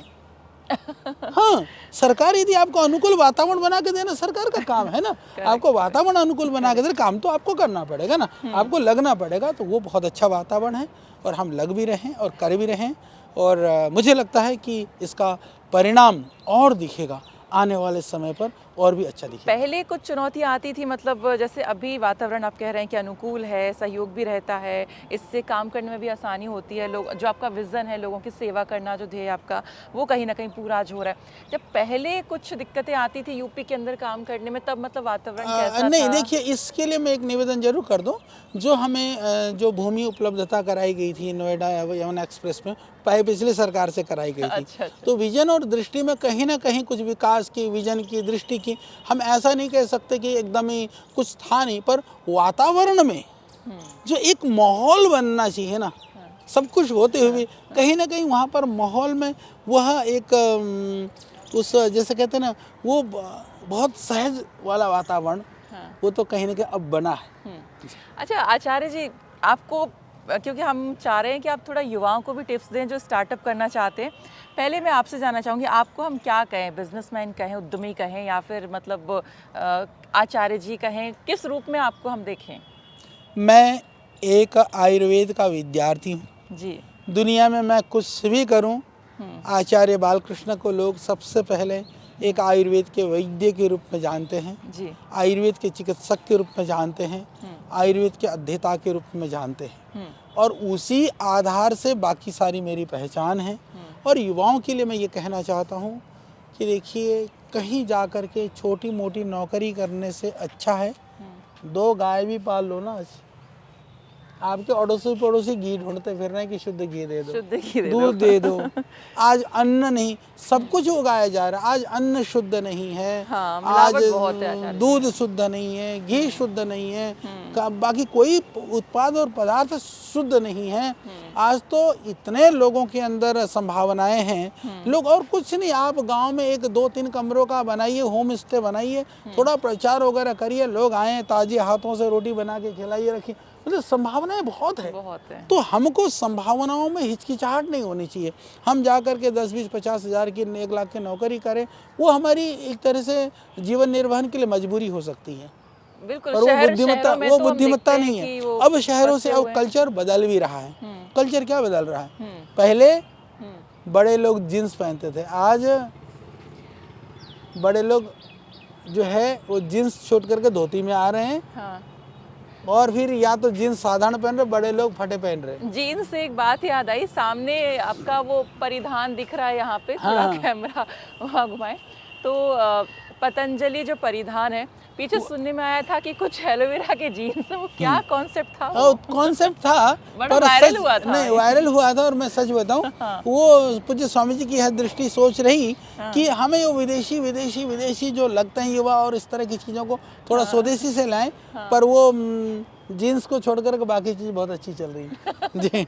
हाँ, सरकार यदि आपको अनुकूल वातावरण बना के देना सरकार का काम है ना। आपको वातावरण अनुकूल बना के दे, काम तो आपको करना पड़ेगा ना, आपको लगना पड़ेगा। तो वो बहुत अच्छा वातावरण है और हम लग भी रहे हैं और कर भी रहे हैं। और मुझे लगता है कि इसका परिणाम और दिखेगा आने वाले समय पर, और भी अच्छा दिखेगा। पहले कुछ चुनौतियाँ आती थी, मतलब जैसे अभी वातावरण आप कह रहे हैं कि अनुकूल है, सहयोग भी रहता है, इससे काम करने में भी आसानी होती है। लोग जो आपका विज़न है, लोगों की सेवा करना, जो ध्येय आपका, वो कहीं ना कहीं पूरा आज हो रहा है। जब पहले कुछ दिक्कतें आती थी यूपी के अंदर काम करने में, तब मतलब वातावरण कैसा नहीं था? देखिए, इसके लिए मैं एक निवेदन जरूर कर दूं। जो हमें जो भूमि उपलब्धता कराई गई थी नोएडा यमुना एक्सप्रेस में, पिछली सरकार से कराई गई थी। अच्छा। तो विजन और दृष्टि में कहीं ना कहीं कुछ विकास की, विजन की, दृष्टि की, हम ऐसा नहीं कह सकते कि एकदम ही कुछ था नहीं, पर वातावरण में जो एक माहौल बनना चाहिए ना, सब कुछ होते हुए कहीं ना कहीं वहाँ पर माहौल में वह एक उस जैसे कहते हैं ना, वो बहुत सहज वाला वातावरण, वो तो कहीं ना कहीं अब बना है। अच्छा आचार्य जी, आपको, क्योंकि हम चाह रहे हैं कि आप थोड़ा युवाओं को भी टिप्स दें जो स्टार्टअप करना चाहते हैं, पहले मैं आपसे जानना चाहूँगी, आपको हम क्या कहें, बिजनेसमैन कहें, उद्यमी कहें, या फिर मतलब आचार्य जी कहें, किस रूप में आपको हम देखें? मैं एक आयुर्वेद का विद्यार्थी हूँ जी। दुनिया में मैं कुछ भी करूं, आचार्य बालकृष्ण को लोग सबसे पहले एक आयुर्वेद के वैद्य के रूप में जानते हैं जी। आयुर्वेद के चिकित्सक के रूप में जानते हैं, आयुर्वेद के अध्येता के रूप में जानते हैं। और उसी आधार से बाकी सारी मेरी पहचान है। और युवाओं के लिए मैं ये कहना चाहता हूँ कि देखिए, कहीं जा कर के छोटी मोटी नौकरी करने से अच्छा है 2 गाय भी पाल लो ना, आपके अड़ोसी पड़ोसी घी ढूंढते फिर रहे हैं कि शुद्ध घी दे दो, शुद्ध घी दे दो। दूध दे दो। आज अन्न नहीं, सब कुछ उगाया जा रहा है। आज अन्न शुद्ध नहीं है, हाँ, आज मिलावट बहुत है आचार्य जी। दूध शुद्ध नहीं है, घी शुद्ध नहीं है, बाकी कोई उत्पाद और पदार्थ शुद्ध नहीं है। आज तो इतने लोगों के अंदर संभावनाएं हैं, लोग और कुछ नहीं, आप गांव में 1-2-3 कमरों का बनाइए, होम स्टे बनाइए, थोड़ा प्रचार वगैरह करिए, लोग आए, ताजे हाथों से रोटी बना के खिलाइए, रखिए, मतलब संभावनाएं बहुत है। तो हमको संभावनाओं में हिचकिचाहट नहीं होनी चाहिए। हम जा कर के 10-20-50 हज़ार की 1 लाख की नौकरी करें, वो हमारी एक तरह से जीवन निर्वहन के लिए मजबूरी हो सकती है। बिल्कुल, और वो बुद्धिमत्ता नहीं है। अब शहरों से अब कल्चर बदल भी रहा है। कल्चर क्या बदल रहा है? पहले बड़े लोग जीन्स पहनते थे, आज बड़े लोग जो है वो जीन्स छोड़ करके धोती में आ रहे हैं। हाँ। और फिर या तो जीन्स साधारण पहन रहे, बड़े लोग फटे पहन रहे। जीन्स से एक बात याद आई, सामने आपका वो परिधान दिख रहा है यहाँ पे, थोड़ा कैमरा वहाँ घुमाए तो पतंजलि जो परिधान है, पीछे सुनने में आया था कि कुछ एलोवेरा के जीन्स है, वो क्या कॉन्सेप्ट था? कॉन्सेप्ट था बड़ा वायरल हुआ था। नहीं, वायरल हुआ था। और मैं सच बताऊं, वो पूज्य स्वामी जी की यह दृष्टि सोच रही कि हमें वो विदेशी जो लगते हैं युवा और इस तरह की चीज़ों को थोड़ा स्वदेशी से लाएं, पर वो जीन्स को छोड़कर के बाकी चीज़ बहुत अच्छी चल रही है। जी।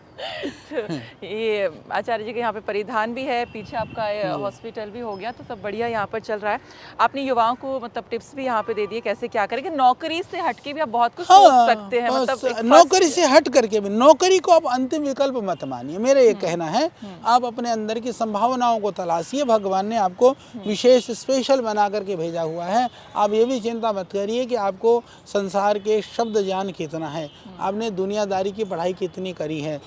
ये आचार्य जी के यहाँ पे परिधान भी है, पीछे आपका हॉस्पिटल भी हो गया, तो सब बढ़िया यहाँ पर चल रहा है। आपने युवाओं को मतलब टिप्स भी यहाँ पे दे दिए कैसे क्या करें, कि नौकरी से हटके भी आप बहुत कुछ सोच सकते हैं। मतलब नौकरी से हट करके भी, नौकरी को आप अंतिम विकल्प मत मानिए, मेरा ये कहना है। आप अपने अंदर की संभावनाओं को तलाशिए, भगवान ने आपको विशेष स्पेशल बना करके भेजा हुआ है। आप ये भी चिंता मत करिए कि आपको संसार के शब्द ज्ञान कितना है, आपने दुनियादारी की पढ़ाई कितनी करी है।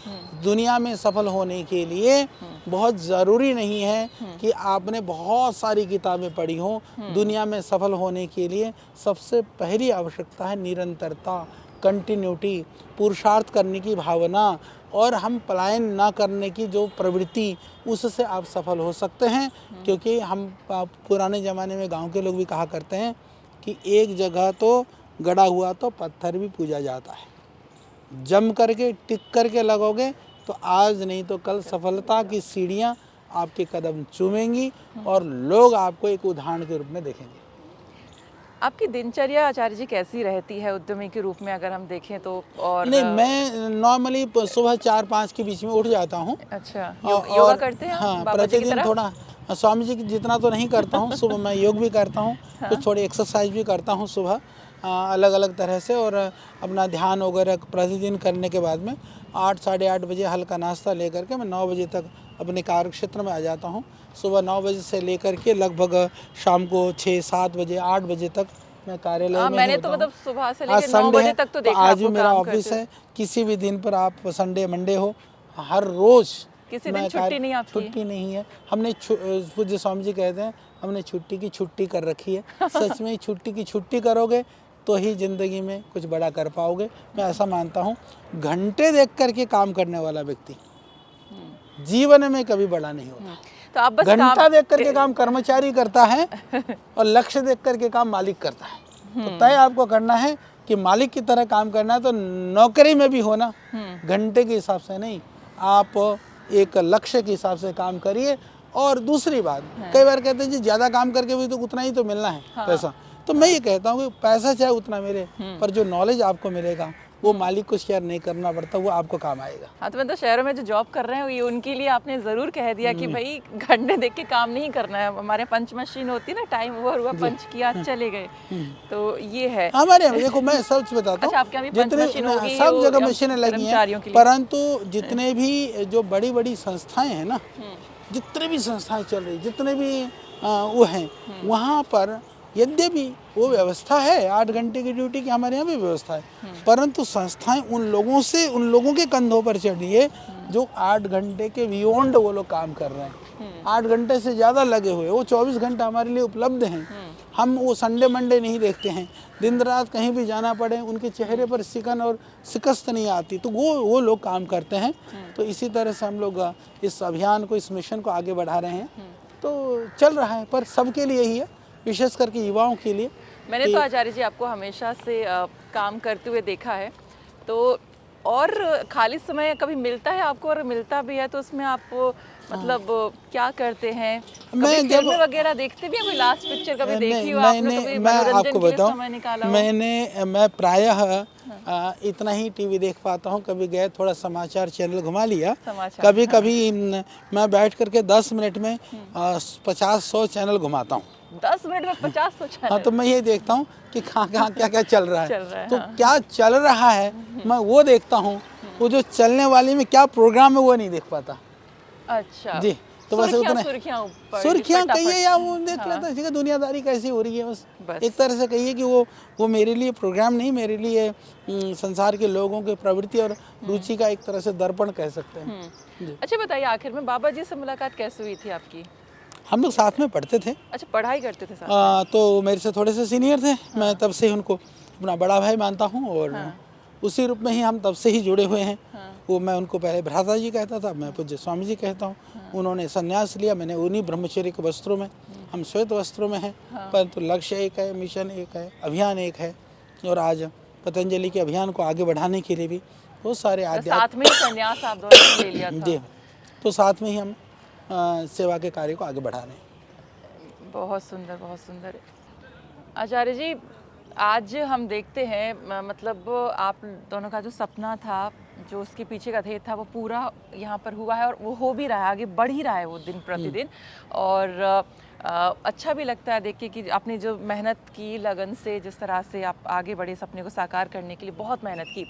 दुनिया में सफल होने के लिए बहुत ज़रूरी नहीं है कि आपने बहुत सारी किताबें पढ़ी हों। दुनिया में सफल होने के लिए सबसे पहली आवश्यकता है निरंतरता, कंटिन्यूटी, पुरुषार्थ करने की भावना, और हम पलायन ना करने की जो प्रवृत्ति, उससे आप सफल हो सकते हैं। क्योंकि हम पुराने ज़माने में गांव के लोग भी कहा करते हैं कि एक जगह तो गड़ा हुआ तो पत्थर भी पूजा जाता है। जम करके टिक करके लगोगे तो आज नहीं तो कल सफलता की सीढ़ियाँ आपके कदम चूमेंगी और लोग आपको एक उदाहरण के रूप में देखेंगे। आपकी दिनचर्या आचार्य जी कैसी रहती है उद्यमी के रूप में अगर हम देखें तो? और नहीं, मैं नॉर्मली सुबह 4-5 के बीच में उठ जाता हूँ। अच्छा, योगा करते हैं? हाँ, प्रतिदिन थोड़ा, स्वामी जी जितना तो नहीं करता हूँ। सुबह मैं योग भी करता हूँ, कुछ थोड़ी एक्सरसाइज भी करता हूँ सुबह, अलग अलग तरह से। और अपना ध्यान वगैरह प्रतिदिन करने के बाद में 8-8:30 बजे हल्का नाश्ता लेकर के मैं 9 बजे तक अपने कार्य क्षेत्र में आ जाता हूँ। सुबह 9 बजे से लेकर के लगभग शाम को 6-7 बजे 8 बजे तक मैं कार्यालय में मैंने होता तो मतलब सुबह से आज लेकर 9 बजे तक तो देखा। आज भी मेरा ऑफिस है। किसी भी दिन पर आप संडे मंडे हो, हर रोज किसी दिन छुट्टी नहीं आपकी? छुट्टी नहीं है। हमने पूज्य स्वामी जी कहते हैं हमने छुट्टी की छुट्टी कर रखी है। सच में छुट्टी की छुट्टी करोगे तो ही ज़िंदगी में कुछ बड़ा कर पाओगे। मैं ऐसा मानता हूँ। घंटे देख करके काम करने वाला व्यक्ति जीवन में कभी बड़ा नहीं होता। तो आप बस घंटा देख करके काम कर्मचारी करता है और लक्ष्य देख करके काम मालिक करता है। तो तय आपको करना है कि मालिक की तरह काम करना है, तो नौकरी में भी होना घंटे के हिसाब से नहीं, आप एक लक्ष्य के हिसाब से काम करिए। और दूसरी बात, कई बार कहते हैं जी ज़्यादा काम करके भी तो उतना ही तो मिलना है पैसा। तो मैं ये कहता हूँ कि पैसा चाहे उतना मिले, पर जो नॉलेज आपको मिलेगा वो मालिक को शेयर नहीं करना पड़ता, वो आपको काम आएगा। हाँ, तो मतलब शहरों में जो जॉब कर रहे हैं ये उनके लिए आपने ज़रूर कह दिया कि भाई घंटे देख के काम नहीं करना है। हमारे पंच मशीन होती है ना, टाइम ओवर हुआ, पंच किया, चले गए। तो ये है हमारे यहाँ देखो, मैं सच बताता हूँ, जितने सब जगह मशीनें लगी हैं, परंतु जितने भी जो बड़ी बड़ी संस्थाएं हैं ना, जितने भी संस्थाएं चल रही, जितने भी वो हैं, वहाँ पर यद्यपि वो व्यवस्था है 8 घंटे की ड्यूटी की, हमारे यहाँ भी व्यवस्था है, परंतु संस्थाएं उन लोगों के कंधों पर चढ़ रही है जो 8 घंटे के बियॉन्ड वो लोग काम कर रहे हैं। 8 घंटे से ज़्यादा लगे हुए, वो 24 घंटा हमारे लिए उपलब्ध हैं। हम वो संडे मंडे नहीं देखते हैं। दिन रात कहीं भी जाना पड़े, उनके चेहरे पर सिकन और शिकस्त नहीं आती, तो वो लोग काम करते हैं। तो इसी तरह से हम लोग इस अभियान को, इस मिशन को आगे बढ़ा रहे हैं। तो चल रहा है, पर सबके लिए ही है, विशेष करके युवाओं के लिए। मैंने तो आचार्य जी आपको हमेशा से काम करते हुए देखा है, तो और खाली समय कभी मिलता है आपको, और मिलता भी है तो उसमें आप मतलब क्या करते हैं? मैं कभी जब फिल्में वगैरह देखते भी हैं? कोई लास्ट पिक्चर कभी देखी नहीं, हो आपने, मैंने कभी मैं मनोरंजन आपको के लिए बताऊं, समय निकाला हो? मैं प्रायः इतना ही टीवी देख पाता हूं। कभी गए थोड़ा समाचार चैनल घुमा लिया। समाचार, कभी हाँ। कभी मैं बैठ करके 10 मिनट में 50-100 चैनल घुमाता हूं। 10 मिनट में 50 तो हाँ, चैनल तो मैं ये देखता हूँ कि कहाँ कहाँ क्या क्या चल रहा है। चल रहा है, तो हाँ। क्या चल रहा है मैं वो देखता हूँ। वो जो चलने वाली में क्या प्रोग्राम है वो नहीं देख पाता अच्छा, जी। तो बस सुर्खियाँ उतने सुर्खियाँ ऊपर सुर्खियाँ कहिए फटाफट। या वो देख हाँ, लेता है ठीक है, दुनियादारी कैसी हो रही है बस। बस। एक तरह से कहिए कि वो मेरे लिए प्रोग्राम नहीं, मेरे लिए संसार के लोगों की प्रवृत्ति और रुचि का एक तरह से दर्पण कह सकते हैं जी। अच्छा बताइए, आखिर में बाबा जी से मुलाकात कैसे हुई थी आपकी? हम लोग साथ में पढ़ते थे। अच्छा, पढ़ाई करते थे साथ में? तो मेरे से थोड़े से सीनियर थे। मैं हाँ, तब से ही उनको अपना बड़ा भाई मानता हूँ और हाँ, उसी रूप में ही हम तब से ही जुड़े हुए हैं। हाँ, वो मैं उनको पहले भ्राता जी कहता था, मैं पूज्य स्वामी जी कहता हूँ। उन्होंने संन्यास लिया, मैंने उन्हीं ब्रह्मचर्य के वस्त्रों में, हम श्वेत वस्त्रों में हैं, परंतु लक्ष्य एक है, मिशन एक है, अभियान एक है। और आज पतंजलि के अभियान को आगे बढ़ाने के लिए भी बहुत सारे तो आध्यात्म साथ में ही संन्यास आप दोनों ने ले लिया था? जी, तो साथ में ही हम सेवा के कार्य को आगे बढ़ा रहे हैं। बहुत सुंदर, बहुत सुंदर। आचार्य जी, आज हम देखते हैं मतलब आप दोनों का जो सपना था, जो उसके पीछे का ध्येय था, वो पूरा यहाँ पर हुआ है और वो हो भी रहा है, आगे बढ़ ही रहा है वो दिन प्रतिदिन। और अच्छा भी लगता है देख के कि आपने जो मेहनत की, लगन से जिस तरह से आप आगे बढ़े सपने को साकार करने के लिए, बहुत मेहनत की।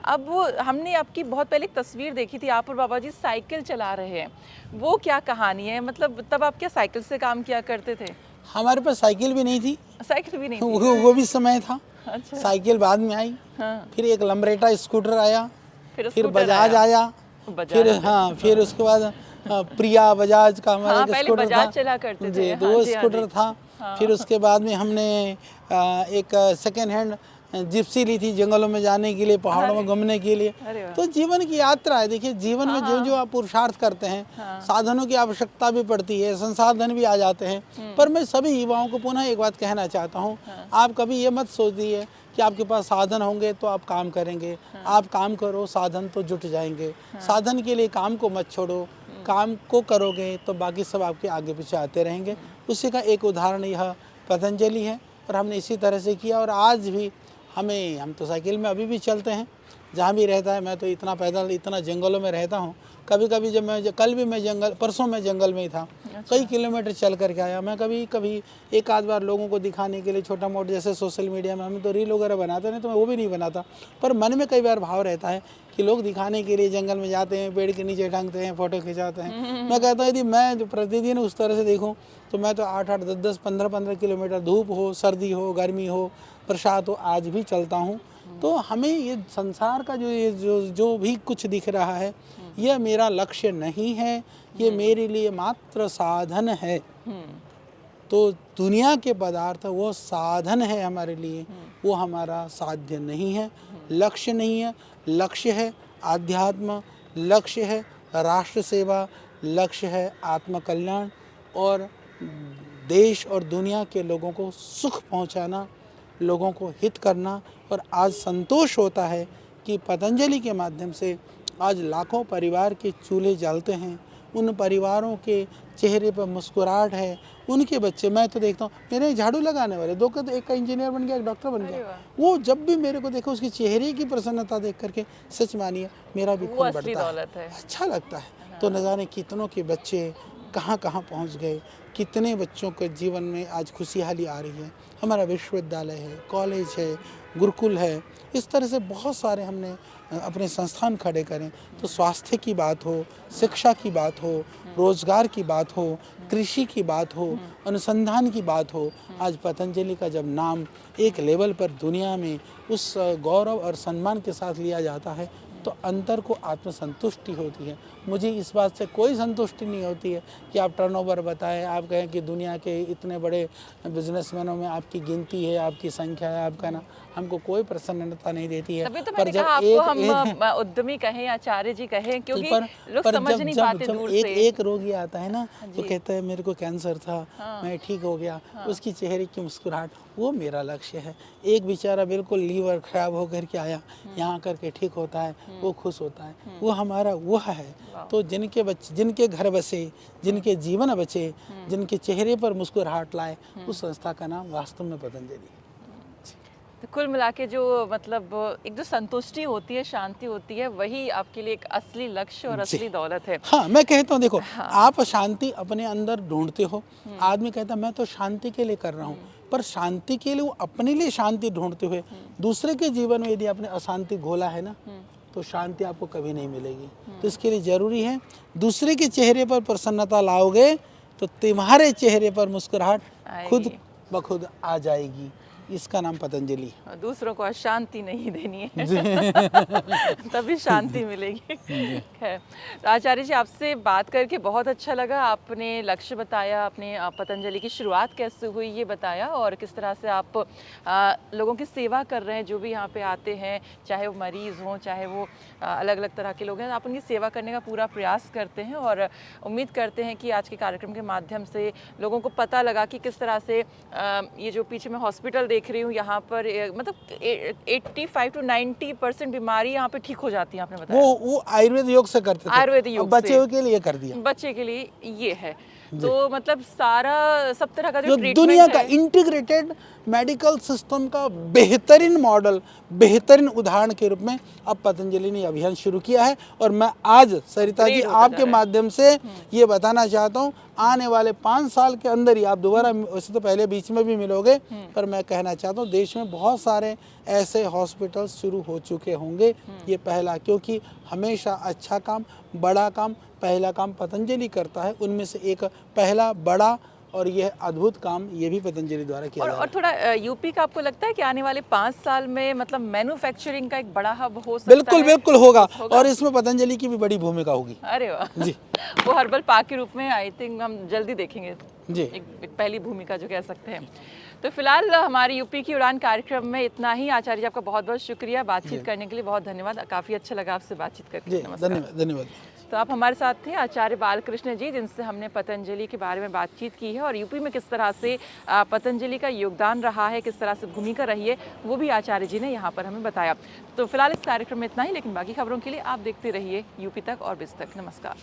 अब हमने आपकी बहुत पहले एक तस्वीर देखी थी, आप और बाबा जी साइकिल चला रहे हैं। वो क्या कहानी है? मतलब तब आप क्या साइकिल से काम किया करते थे? हमारे पास साइकिल भी नहीं थी। साइकिल भी नहीं थी? वो भी समय था। अच्छा। साइकिल बाद में आई। हाँ। फिर एक लम्ब्रेटा स्कूटर आया, फिर स्कूटर बजाज आया, बजाज फिर आया। हाँ, फिर उसके बाद प्रिया बजाज का हमारा हाँ, एक पहले स्कूटर बजाज था चला करते थे। जी। तो हाँ वो जी, हाँ स्कूटर जी। था। हाँ। फिर उसके बाद में हमने एक सेकेंड हैंड जिप्सी ली थी जंगलों में जाने के लिए, पहाड़ों में घूमने के लिए। अरे वाह। तो जीवन की यात्रा है। देखिए, जीवन में जो जो आप पुरुषार्थ करते हैं, साधनों की आवश्यकता भी पड़ती है, संसाधन भी आ जाते हैं। पर मैं सभी युवाओं को पुनः एक बात कहना चाहता हूँ, आप कभी ये मत सोचिए कि आपके पास साधन होंगे तो आप काम करेंगे। आप काम करो, साधन तो जुट जाएंगे। साधन के लिए काम को मत छोड़ो, काम को करोगे तो बाकी सब आपके आगे पीछे आते रहेंगे। उसी का एक उदाहरण यह पतंजलि है और हमने इसी तरह से किया। और आज भी हम तो साइकिल में अभी भी चलते हैं जहाँ भी रहता है। मैं तो इतना पैदल, इतना जंगलों में रहता हूँ। कभी कभी कल भी मैं परसों मैं जंगल में ही था। कई किलोमीटर चल करके आया। मैं कभी एक आध बार लोगों को दिखाने के लिए छोटा मोटा, जैसे सोशल मीडिया में हम तो रील वगैरह बनाते नहीं, तो मैं वो भी नहीं बनाता। पर मन में कई बार भाव रहता है कि लोग दिखाने के लिए जंगल में जाते हैं, पेड़ के नीचे टांगते हैं, फोटो खिंचाते हैं। मैं कहता हूँ यदि मैं जो प्रतिदिन उस तरह से देखूँ तो मैं तो 8-8, 10-10, 15-15 किलोमीटर, धूप हो, सर्दी हो, गर्मी हो, बरसात हो, आज भी चलता हूँ। तो हमें ये संसार का जो भी कुछ दिख रहा है, यह मेरा लक्ष्य नहीं है, ये मेरे लिए मात्र साधन है। तो दुनिया के पदार्थ वो साधन है हमारे लिए, वो हमारा साध्य नहीं है, लक्ष्य नहीं है। लक्ष्य है आध्यात्म, लक्ष्य है राष्ट्र सेवा, लक्ष्य है आत्मकल्याण और देश और दुनिया के लोगों को सुख पहुंचाना, लोगों को हित करना। और आज संतोष होता है कि पतंजलि के माध्यम से आज लाखों परिवार के चूल्हे जलते हैं। उन परिवारों के चेहरे पर मुस्कुराहट है। उनके बच्चे, मैं तो देखता हूँ, मेरे झाड़ू लगाने वाले दो का तो एक का इंजीनियर बन गया, एक डॉक्टर बन गया। वो जब भी मेरे को देखो, उसके चेहरे की प्रसन्नता देख करके सच मानिए मेरा भी खून बढ़ता है, अच्छा लगता है। तो न जाने कितनों के बच्चे कहाँ कहाँ पहुँच गए, कितने बच्चों के जीवन में आज खुशहाली आ रही है। हमारा विश्वविद्यालय है, कॉलेज है, गुरुकुल है, इस तरह से बहुत सारे हमने अपने संस्थान खड़े करें। तो स्वास्थ्य की बात हो, शिक्षा की बात हो, रोजगार की बात हो, कृषि की बात हो, अनुसंधान की बात हो, आज पतंजलि का जब नाम एक लेवल पर दुनिया में उस गौरव और सम्मान के साथ लिया जाता है तो अंतर को आत्मसंतुष्टि होती है। मुझे इस बात से कोई संतुष्टि नहीं होती है कि आप टर्नओवर बताएं, आप कहें कि दुनिया के इतने बड़े बिजनेसमैनों में आपकी गिनती है, आपकी संख्या है, आपका ना, हमको कोई प्रसन्नता नहीं देती है। तभी तो मैंने कहा आपको हम उद्यमी कहें, आचार्य जी कहें, क्योंकि लोग समझ नहीं पाते दूर से। एक रोगी आता है ना, वो कहता है मेरे को कैंसर था, मैं ठीक हो गया, उसकी चेहरे की मुस्कुराहट, वो मेरा लक्ष्य है। एक बेचारा बिल्कुल लीवर खराब होकर के आया, यहाँ करके ठीक होता है, वो खुश होता है, वो हमारा वो है। तो जिनके बच्चे, जिनके घर बसे, जिनके जीवन बचे, जिनके चेहरे पर मुस्कुराहट लाए, उस संस्था का नाम वास्तव में पतंजलि है। तो कुल मिला के जो मतलब एक जो संतुष्टि होती है, शांति होती है, वही आपके लिए एक असली लक्ष्य और असली दौलत है। हाँ, मैं कहता हूँ देखो, आप शांति अपने अंदर ढूंढते हो। आदमी कहता मैं तो शांति के लिए कर रहा हूँ, पर शांति के लिए वो अपने लिए शांति ढूंढते हुए दूसरे के जीवन में यदि आपने अशांति घोला है ना, तो शांति आपको कभी नहीं मिलेगी। तो इसके लिए जरूरी है दूसरे के चेहरे पर प्रसन्नता लाओगे तो तुम्हारे चेहरे पर मुस्कुराहट खुद ब खुद आ जाएगी। इसका नाम पतंजलि। दूसरों को अशांति नहीं देनी है तभी शांति मिलेगी। खैर, तो आचार्य जी आपसे बात करके बहुत अच्छा लगा। आपने लक्ष्य बताया, अपने पतंजलि की शुरुआत कैसे हुई ये बताया, और किस तरह से आप लोगों की सेवा कर रहे हैं जो भी यहाँ पे आते हैं, चाहे वो मरीज़ हों, चाहे वो अलग अलग तरह के लोग हैं, आप उनकी सेवा करने का पूरा प्रयास करते हैं। और उम्मीद करते हैं कि आज के कार्यक्रम के माध्यम से लोगों को पता लगा कि किस तरह से ये जो पीछे मैं हॉस्पिटल देख रही हूँ, यहाँ पर मतलब 85 to 90% बीमारी यहाँ पे ठीक हो जाती है। आपने बताया वो आयुर्वेद योग से करते थे, आयुर्वेद योग बच्चों के लिए कर दिया, बच्चे के लिए ये है। तो मतलब सारा सब तरह का जो ट्रीटमेंट दुनिया का इंटीग्रेटेड मेडिकल सिस्टम का बेहतरीन मॉडल, बेहतरीन उदाहरण के रूप में अब पतंजलि ने अभियान शुरू किया है। और मैं आज सरिता जी आपके माध्यम से ये बताना चाहता हूँ, आने वाले 5 साल के अंदर ही आप दोबारा, वैसे तो पहले बीच में भी मिलोगे, पर मैं कहना चाहता हूँ देश में बहुत सारे ऐसे हॉस्पिटल शुरू हो चुके होंगे। ये पहला, क्योंकि हमेशा अच्छा काम, बड़ा काम, पहला काम पतंजलि करता है। उनमें से एक पहला बड़ा और यह अद्भुत काम ये भी पतंजलि द्वारा किया जा रहा है। और थोड़ा यूपी का आपको लगता है कि आने वाले 5 साल में मतलब मैन्युफैक्चरिंग का एक बड़ा हब हो सकता है? बिल्कुल बिल्कुल होगा, और इसमें पतंजलि की भी बड़ी भूमिका होगी। अरे वाह जी, वो हर्बल पाक के रूप में आई थिंक हम जल्दी देखेंगे जी, एक पहली भूमिका जो कह सकते हैं। तो फिलहाल हमारी यूपी की उड़ान कार्यक्रम में इतना ही। आचार्य जी आपका बहुत बहुत शुक्रिया, बातचीत करने के लिए बहुत धन्यवाद। काफ़ी अच्छा लगा आपसे बातचीत करके। धन्यवाद धन्यवाद। तो आप हमारे साथ थे आचार्य बालकृष्ण जी, जिनसे हमने पतंजलि के बारे में बातचीत की है और यूपी में किस तरह से पतंजलि का योगदान रहा है, किस तरह से भूमिका रही है, वो भी आचार्य जी ने यहाँ पर हमें बताया। तो फिलहाल इस कार्यक्रम में इतना ही, लेकिन बाकी खबरों के लिए आप देखते रहिए यूपी तक और बिज तक। नमस्कार।